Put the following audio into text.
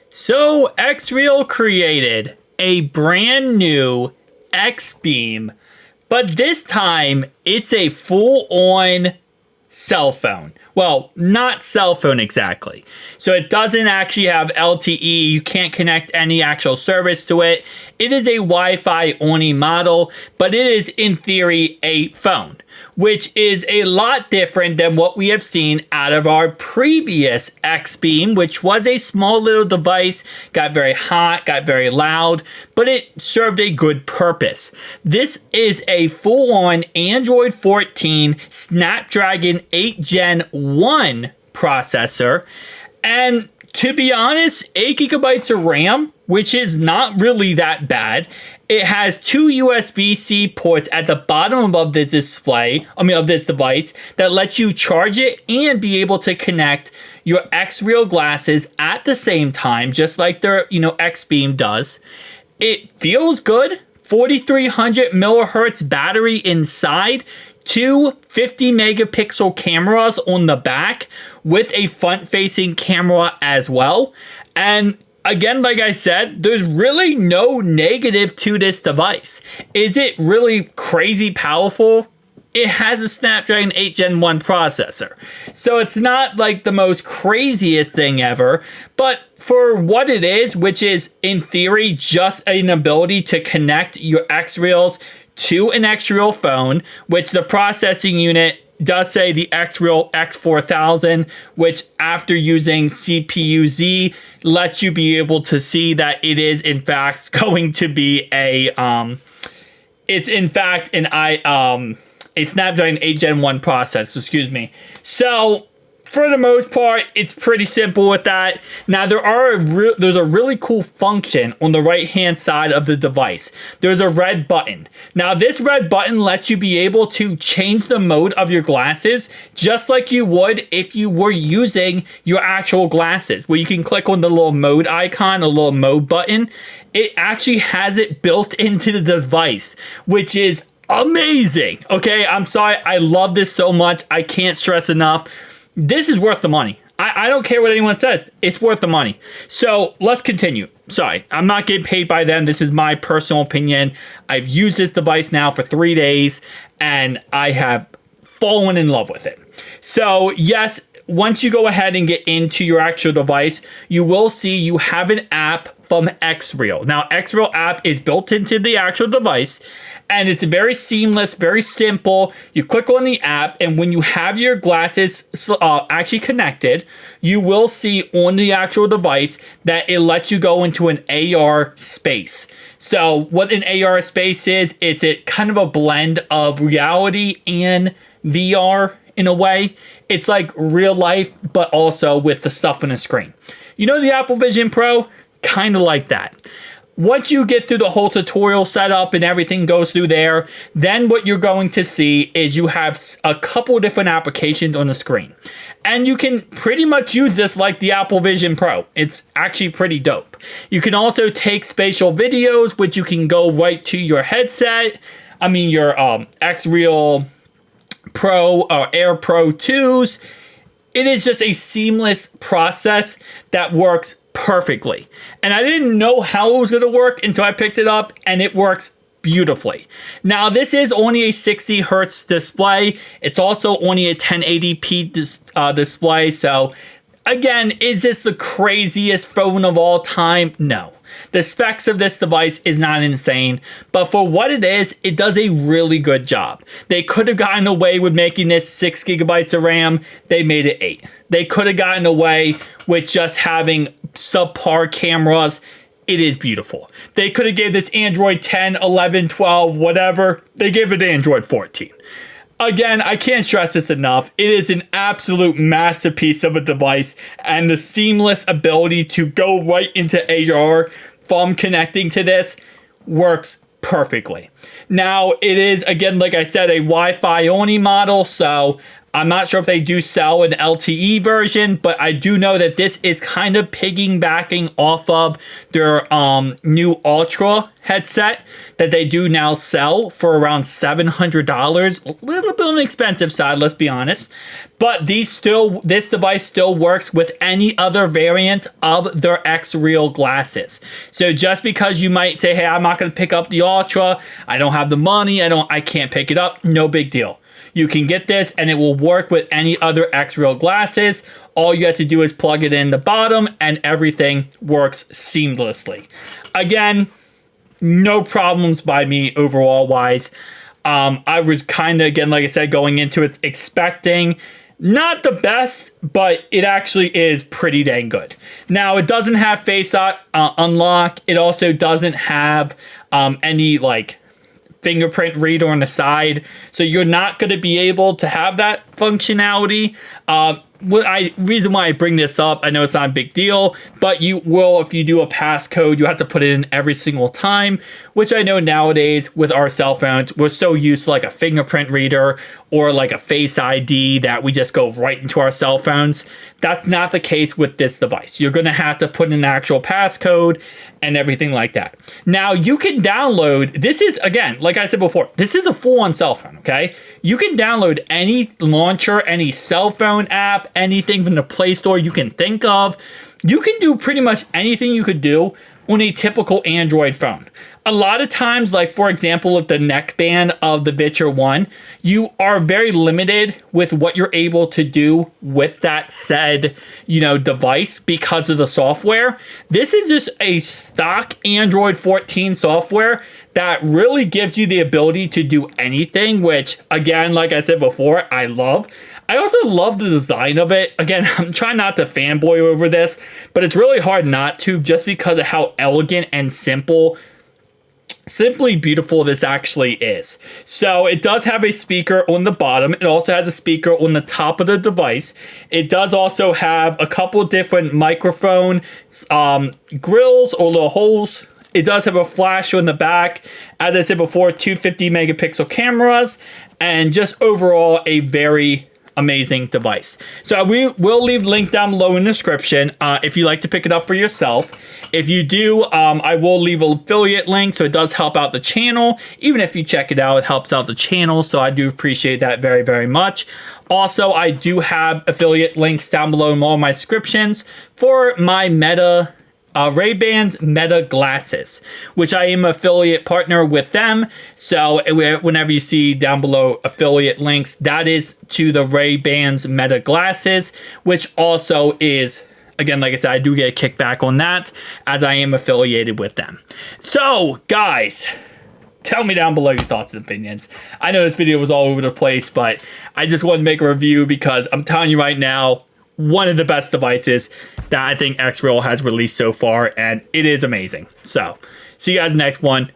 So Xreal created a brand new X-Beam, but this time it's a full-on cell phone. Well, not cell phone exactly. So it doesn't actually have LTE. You can't connect any actual service to it. It is a Wi-Fi only model, but it is in theory a phone, which is a lot different than what we have seen out of our previous X-Beam, which was a small little device, got very hot, got very loud, but it served a good purpose. This is a full-on Android 14 Snapdragon 8 Gen 1 processor, and to be honest, 8 gigabytes of RAM, which is not really that bad. It has two USB-C ports at the bottom of this display, of this device, that lets you charge it and be able to connect your Xreal glasses at the same time, just like their, X-Beam does. It feels good. 4300 millihertz battery inside, two 50 megapixel cameras on the back with a front-facing camera as well. And again, like I said, there's really no negative to this device. Is it really crazy powerful? It has a Snapdragon 8 Gen 1 processor. So it's not like the most craziest thing ever, but for what it is, which is in theory just an ability to connect your Xreals to an Xreal phone, which the processing unit does say the Xreal X4000, which after using CPU-Z lets you be able to see that it is in fact going to be a Snapdragon 8 Gen 1 processor, So for the most part, it's pretty simple with that. Now, there's a really cool function on the right-hand side of the device. There's a red button. Now, this red button lets you be able to change the mode of your glasses, just like you would if you were using your actual glasses, where you can click on the little mode icon, a little mode button. It actually has it built into the device, which is amazing. Okay, I'm sorry. I love this so much. I can't stress enough. This is worth the money. I don't care what anyone says. It's worth the money. So let's continue. Sorry, I'm not getting paid by them. This is my personal opinion. I've used this device now for 3 days, and I have fallen in love with it. So yes, once you go ahead and get into your actual device, you will see you have an app from Xreal. Now, Xreal app is built into the actual device, and it's very seamless, very simple. You click on the app, and when you have your glasses actually connected, you will see on the actual device that it lets you go into an AR space. So what an AR space is, it's a kind of a blend of reality and VR in a way. It's like real life, but also with the stuff on the screen. You know the Apple Vision Pro? Kind of like that. Once you get through the whole tutorial setup and everything goes through there, then what you're going to see is you have a couple different applications on the screen. And you can pretty much use this like the Apple Vision Pro. It's actually pretty dope. You can also take spatial videos, which you can go right to your headset. Your Xreal Pro or Air Pro 2s. It is just a seamless process that works perfectly. And I didn't know how it was going to work until I picked it up, and it works beautifully. Now, this is only a 60 hertz display. It's also only a 1080p display. So again, is this the craziest phone of all time? No. The specs of this device is not insane, but for what it is, it does a really good job. They could have gotten away with making this 6 gigabytes of RAM. They made it 8. They could have gotten away with just having subpar cameras. It is beautiful. They could have gave this Android 10, 11, 12, whatever. They gave it Android 14. Again, I can't stress this enough. It is an absolute masterpiece of a device, and the seamless ability to go right into AR from connecting to this works perfectly. Now, it is, again, like I said, a Wi-Fi only model, so I'm not sure if they do sell an LTE version, but I do know that this is kind of piggybacking off of their new Ultra headset that they do now sell for around $700. A little bit on the expensive side, let's be honest. But this device still works with any other variant of their Xreal glasses. So just because you might say, hey, I'm not going to pick up the Ultra, I don't have the money, I can't pick it up, no big deal. You can get this and it will work with any other Xreal glasses. All you have to do is plug it in the bottom and everything works seamlessly. Again, no problems by me overall wise. I was kind of, again, like I said, going into it expecting not the best, but it actually is pretty dang good. Now, it doesn't have Face Unlock. It also doesn't have any like fingerprint reader on the side, so you're not going to be able to have that functionality. Reason why I bring this up, I know it's not a big deal, but you will, if you do a passcode, you have to put it in every single time, which I know nowadays with our cell phones, we're so used to like a fingerprint reader or like a Face ID that we just go right into our cell phones. That's not the case with this device. You're going to have to put in an actual passcode and everything like that. Now, you can download, this is, again, like I said before, this is a full-on cell phone, okay? You can download any launcher, any cell phone app, anything from the Play Store you can think of. You can do pretty much anything you could do on a typical Android phone. A lot of times, like for example, with the neckband of the Vitcher 1, you are very limited with what you're able to do with that said, device because of the software. This is just a stock Android 14 software that really gives you the ability to do anything, which again, like I said before, I love. I also love the design of it. Again, I'm trying not to fanboy over this, but it's really hard not to just because of how elegant and simply beautiful this actually is. So it does have a speaker on the bottom. It also has a speaker on the top of the device. It does also have a couple different microphone grills or little holes. It does have a flash on the back. As I said before, 250 megapixel cameras, and just overall a very amazing device. So we will leave the link down below in the description if you like to pick it up for yourself. If you do, I will leave an affiliate link, so it does help out the channel. Even if you check it out, it helps out the channel, so I do appreciate that very, very much. Also, I do have affiliate links down below in all my descriptions for my Ray-Ban's Meta glasses, which I am affiliate partner with them. So whenever you see down below affiliate links, that is to the Ray-Ban's Meta glasses, which also is, again, like I said, I do get a kickback on that as I am affiliated with them. So guys, tell me down below your thoughts and opinions. I know this video was all over the place, but I just wanted to make a review because I'm telling you right now, one of the best devices that I think Xreal has released so far, and it is amazing. So, see you guys next one.